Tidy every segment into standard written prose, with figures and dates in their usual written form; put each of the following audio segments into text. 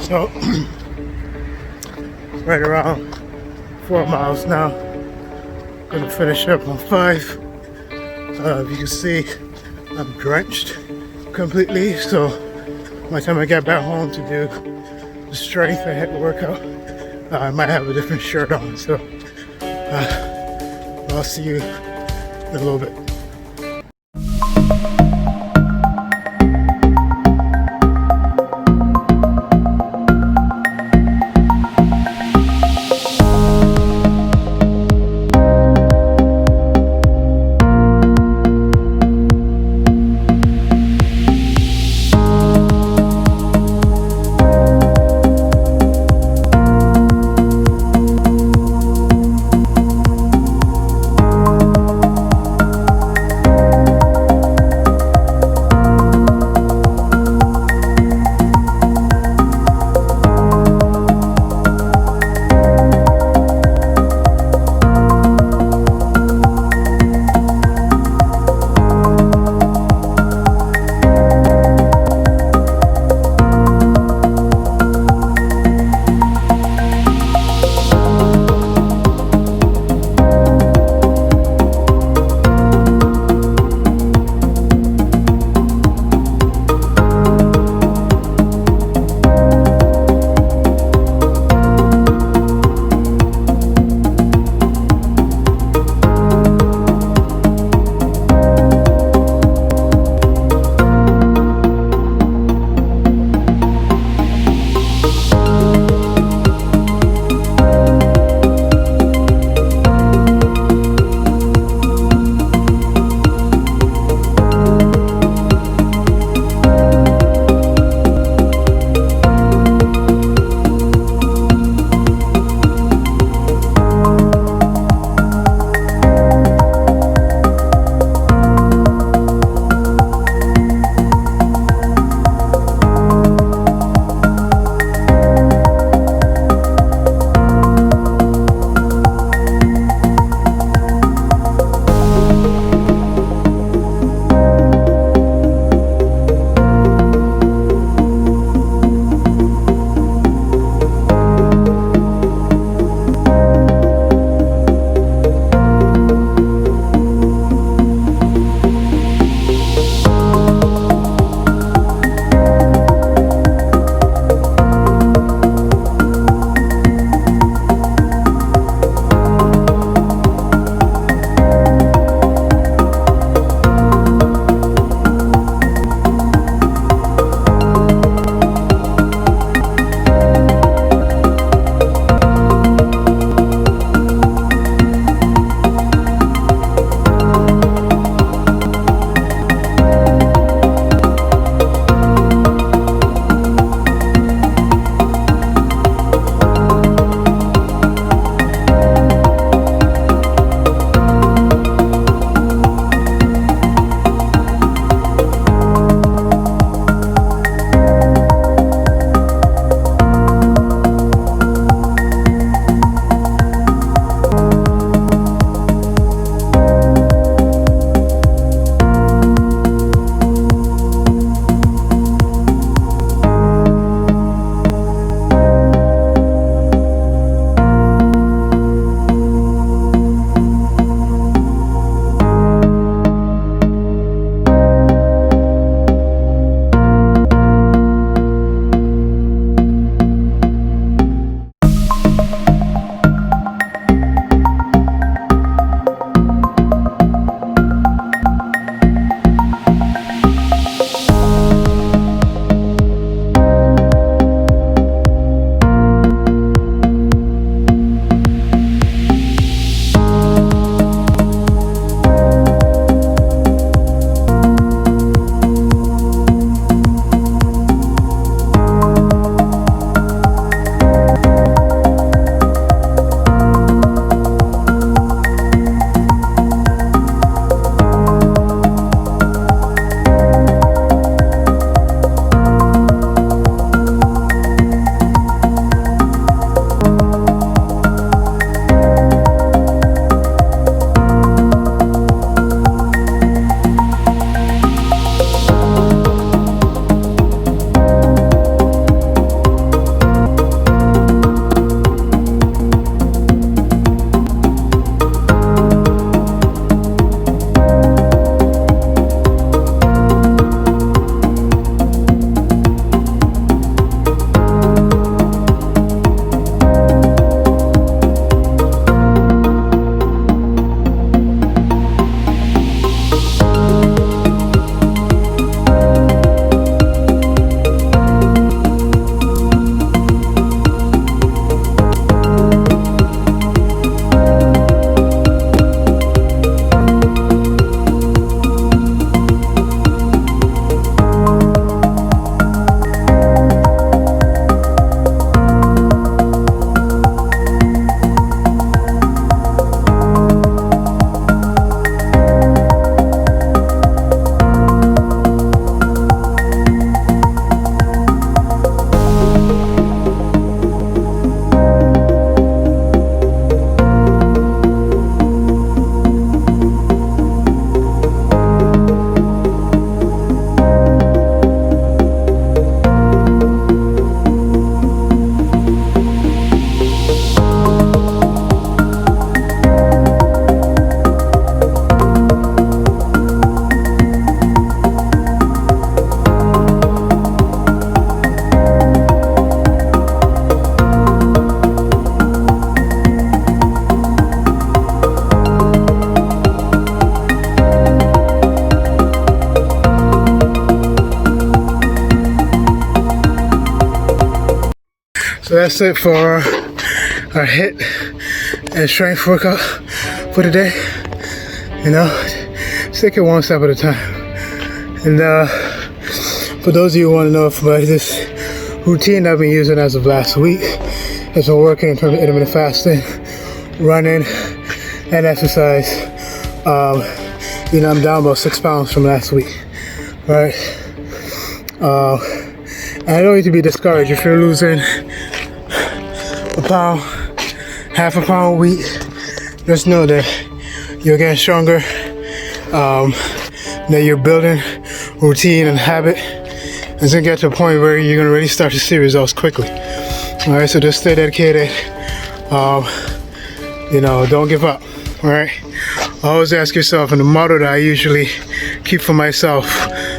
So right around 4 miles now. Gonna finish up on 5. If you can see, I'm drenched completely. So by the time I get back home to do the strength I had to work out, I might have a different shirt on. So I'll see you in a little bit. that's it for our HIIT and strength workout for today. You know, just take it one step at a time. And for those of you who want to know about this routine I've been using as of last week, has been working in terms of intermittent fasting, running, and exercise. You know, I'm down about 6 pounds from last week, right? And I don't need to be discouraged. If you're losing a pound, half a pound a week, just know that you're getting stronger, that you're building routine and habit. It's gonna get to a point where you're gonna really start to see results quickly. All right, so just stay dedicated. You know, don't give up. All right. Always ask yourself, and the motto that I usually keep for myself,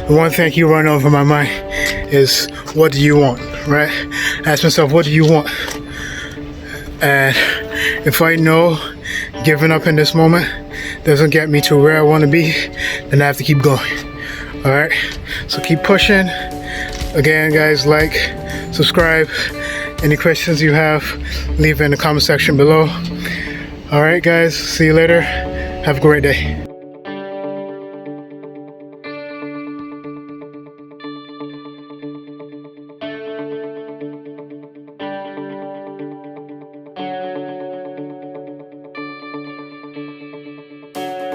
the one thing you run over my mind is, what do you want? Right? Ask myself, what do you want? And if I know giving up in this moment doesn't get me to where I want to be, then I have to keep going. All right. So keep pushing. Again, guys, like, subscribe. Any questions you have, leave it in the comment section below. All right, guys, see you later. Have a great day.